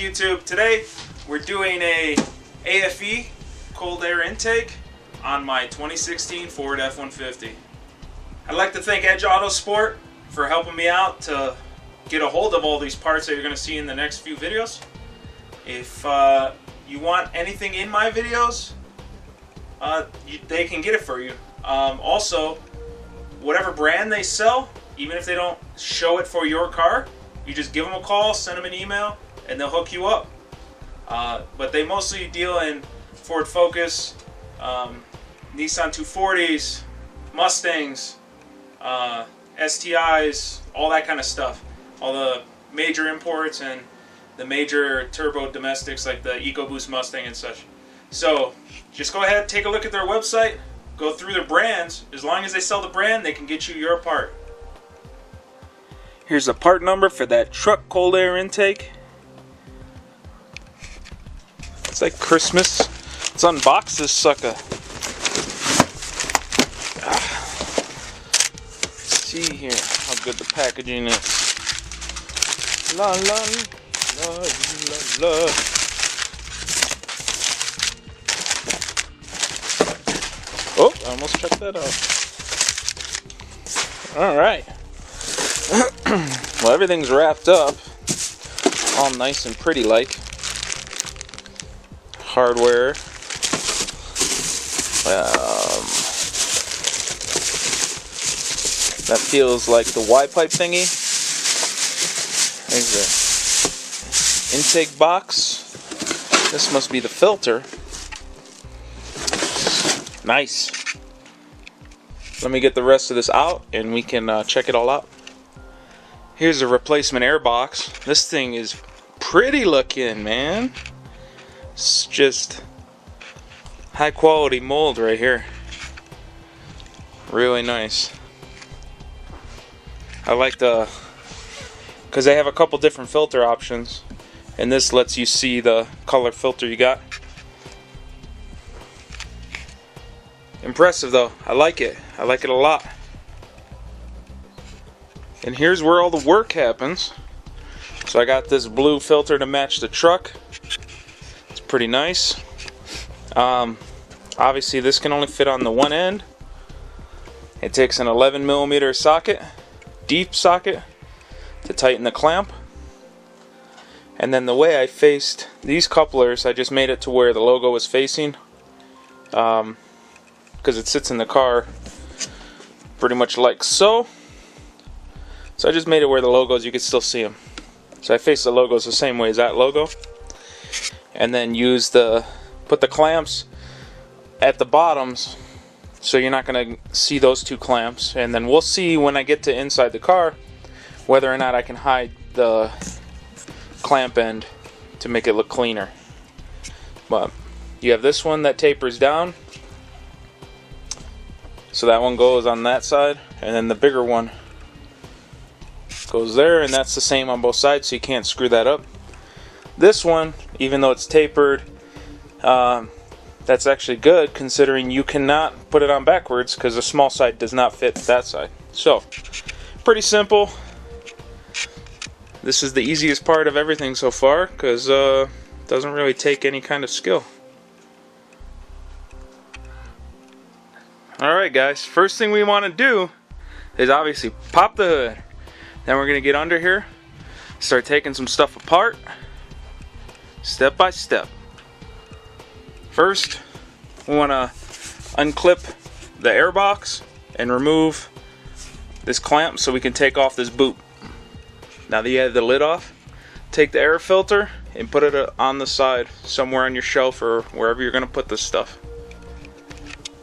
YouTube. Today we're doing a aFe cold air intake on my 2016 Ford F-150. I'd like to thank Edge Autosport for helping me out to get a hold of all these parts that you're going to see in the next few videos. If you want anything in my videos, they can get it for you. Also, whatever brand they sell, even if they don't show it for your car, you just give them a call, send them an email, and they'll hook you up. But they mostly deal in Ford Focus, Nissan 240s, Mustangs, STIs, all that kind of stuff. All the major imports and the major turbo domestics like the EcoBoost Mustang and such. So just go ahead, take a look at their website, go through their brands. As long as they sell the brand, they can get you your part. Here's the part number for that truck cold air intake. It's like Christmas. Let's unbox this sucker. Let's see here how good the packaging is. La la la la la. Oh, I almost checked that out. Alright. Well, everything's wrapped up. All nice and pretty like. Hardware. That feels like the Y-pipe thingy. There's the intake box. This must be the filter. Nice. Let me get the rest of this out and we can check it all out. Here's a replacement air box. This thing is pretty looking, man. It's just high quality mold right here. Really nice. I like because they have a couple different filter options, and this lets you see the color filter you got. Impressive though. I like it. I like it a lot. And here's where all the work happens. So I got this blue filter to match the truck. It's pretty nice. Obviously this can only fit on the one end. It takes an 11mm socket, deep socket, to tighten the clamp. And then the way I faced these couplers, I just made it to where the logo was facing, because it sits in the car pretty much like so. So I just made it where the logos, you can still see them. So I face the logos the same way as that logo. And then put the clamps at the bottoms, so you're not going to see those two clamps. And then we'll see when I get to inside the car whether or not I can hide the clamp end to make it look cleaner. But you have this one that tapers down, so that one goes on that side, and then the bigger one goes there, and that's the same on both sides, so you can't screw that up. This one, even though it's tapered, that's actually good considering you cannot put it on backwards because the small side does not fit that side. So, pretty simple. This is the easiest part of everything so far because it doesn't really take any kind of skill. Alright guys, first thing we want to do is obviously pop the hood. Then we're going to get under here, start taking some stuff apart, step by step. First, we want to unclip the air box and remove this clamp so we can take off this boot. Now that you have the lid off, take the air filter and put it on the side somewhere on your shelf or wherever you're going to put this stuff.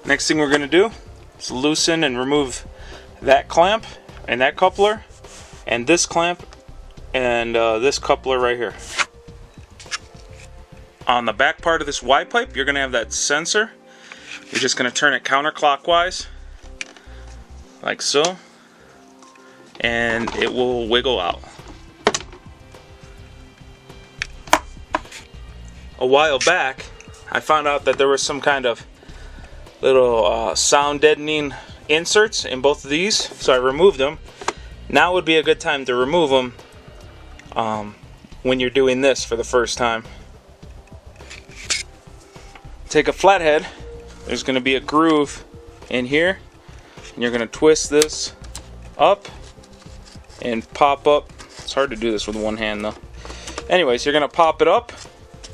Next thing we're going to do is loosen and remove that clamp and that coupler and this clamp and this coupler right here. On the back part of this Y-pipe, you're going to have that sensor. You're just going to turn it counterclockwise like so, and it will wiggle out. A while back, I found out that there was some kind of little sound deadening inserts in both of these, so I removed them. Now would be a good time to remove them when you're doing this for the first time. Take a flathead, there's going to be a groove in here, and you're going to twist this up and pop up. It's hard to do this with one hand though. Anyways, you're going to pop it up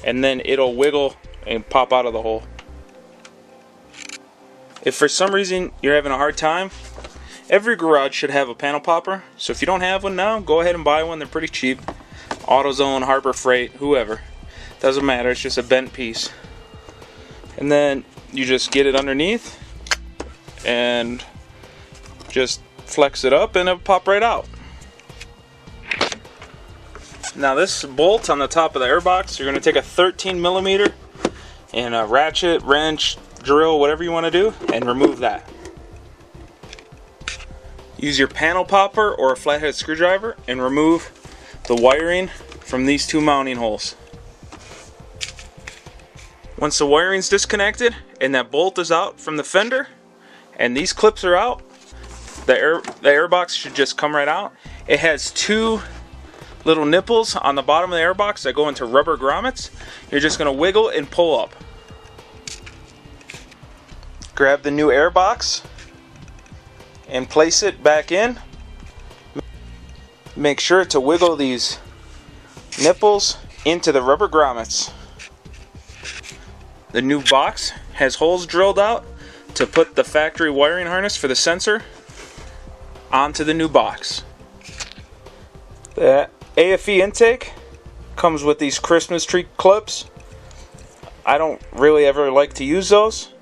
and then it'll wiggle and pop out of the hole. If for some reason you're having a hard time, every garage should have a panel popper. So if you don't have one now, go ahead and buy one. They're pretty cheap. AutoZone, Harbor Freight, whoever. Doesn't matter, it's just a bent piece. And then you just get it underneath and just flex it up and it'll pop right out. Now this bolt on the top of the airbox, you're going to take a 13mm and a ratchet, wrench, drill, whatever you want to do, and remove that. Use your panel popper or a flathead screwdriver and remove the wiring from these two mounting holes. Once the wiring's disconnected and that bolt is out from the fender and these clips are out, the airbox should just come right out. It has two little nipples on the bottom of the airbox that go into rubber grommets. You're just going to wiggle and pull up. Grab the new airbox and place it back in. Make sure to wiggle these nipples into the rubber grommets. The new box has holes drilled out to put the factory wiring harness for the sensor onto the new box. The aFe intake comes with these Christmas tree clips. I don't really ever like to use those,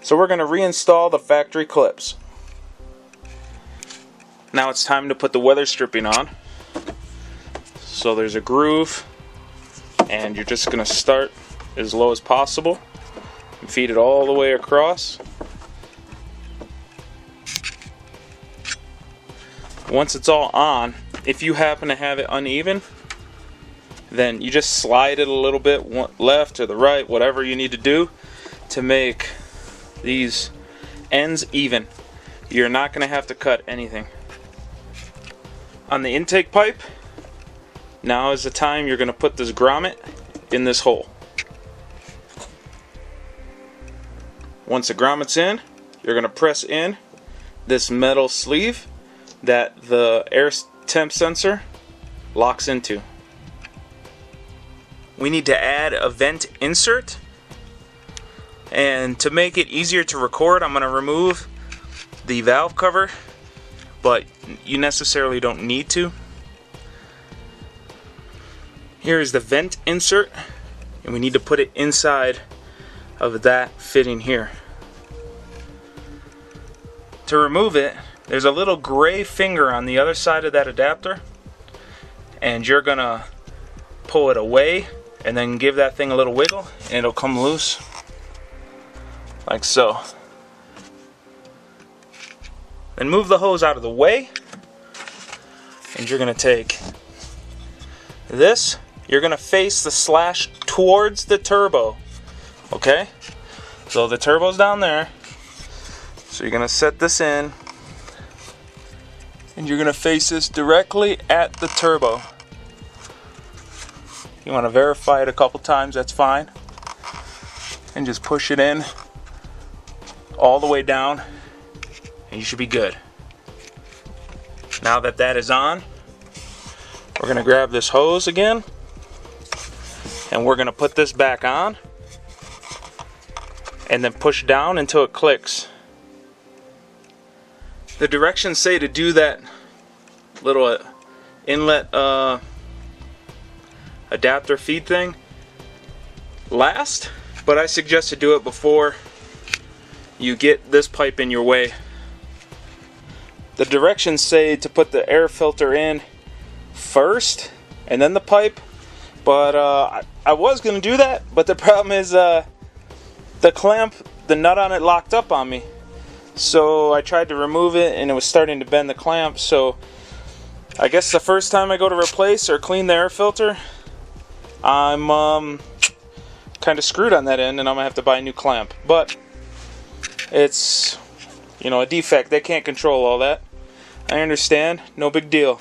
so we're going to reinstall the factory clips. Now it's time to put the weather stripping on. So there's a groove, and you're just going to start as low as possible and feed it all the way across. Once it's all on, if you happen to have it uneven, then you just slide it a little bit left or the right, whatever you need to do to make these ends even. You're not going to have to cut anything. On the intake pipe, now is the time you're going to put this grommet in this hole. Once the grommet's in, you're going to press in this metal sleeve that the air temp sensor locks into. We need to add a vent insert, and to make it easier to record, I'm going to remove the valve cover, but you necessarily don't need to. Here is the vent insert, and we need to put it inside of that fitting here. To remove it, there's a little gray finger on the other side of that adapter, and you're gonna pull it away and then give that thing a little wiggle and it'll come loose like so. Then move the hose out of the way, and you're gonna take this, you're gonna face the slash towards the turbo. Okay? So the turbo's down there. So you're gonna set this in, and you're going to face this directly at the turbo. You want to verify it a couple times, that's fine. And just push it in all the way down, and you should be good. Now that that is on, we're going to grab this hose again, and we're going to put this back on, and then push down until it clicks. The directions say to do that little inlet adapter feed thing last, but I suggest to do it before you get this pipe in your way. The directions say to put the air filter in first and then the pipe, but I was going to do that, but the problem is the clamp, the nut on it locked up on me. So I tried to remove it and it was starting to bend the clamp, so I guess the first time I go to replace or clean the air filter, I'm kind of screwed on that end and I'm going to have to buy a new clamp. But it's, you know, a defect. They can't control all that. I understand. No big deal.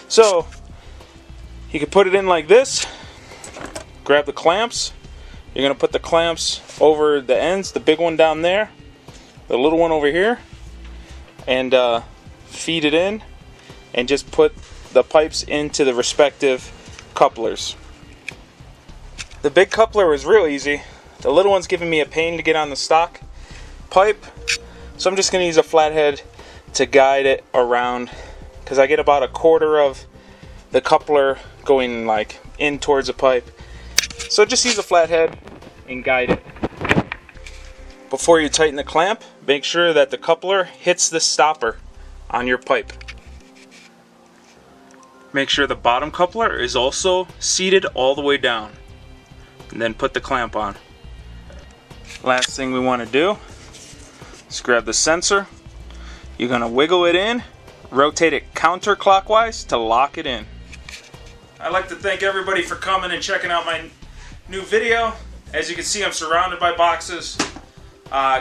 So You can put it in like this. Grab the clamps. You're going to put the clamps over the ends, the big one down there, the little one over here, and feed it in, and just put the pipes into the respective couplers. The big coupler was real easy. The little one's giving me a pain to get on the stock pipe, so I'm just going to use a flathead to guide it around, because I get about a quarter of the coupler going like in towards the pipe. So just use a flathead and guide it. Before you tighten the clamp, make sure that the coupler hits the stopper on your pipe. Make sure the bottom coupler is also seated all the way down, and then put the clamp on. Last thing we want to do is grab the sensor. You're going to wiggle it in, rotate it counterclockwise to lock it in. I'd like to thank everybody for coming and checking out my new video. As you can see, I'm surrounded by boxes.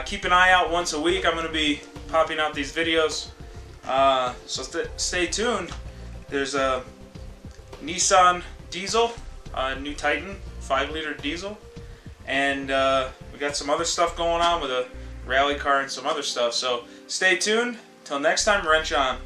Keep an eye out once a week. I'm going to be popping out these videos. So stay tuned. There's a Nissan diesel, new Titan 5-liter diesel, and we got some other stuff going on with a rally car and some other stuff. So stay tuned. Till next time, wrench on.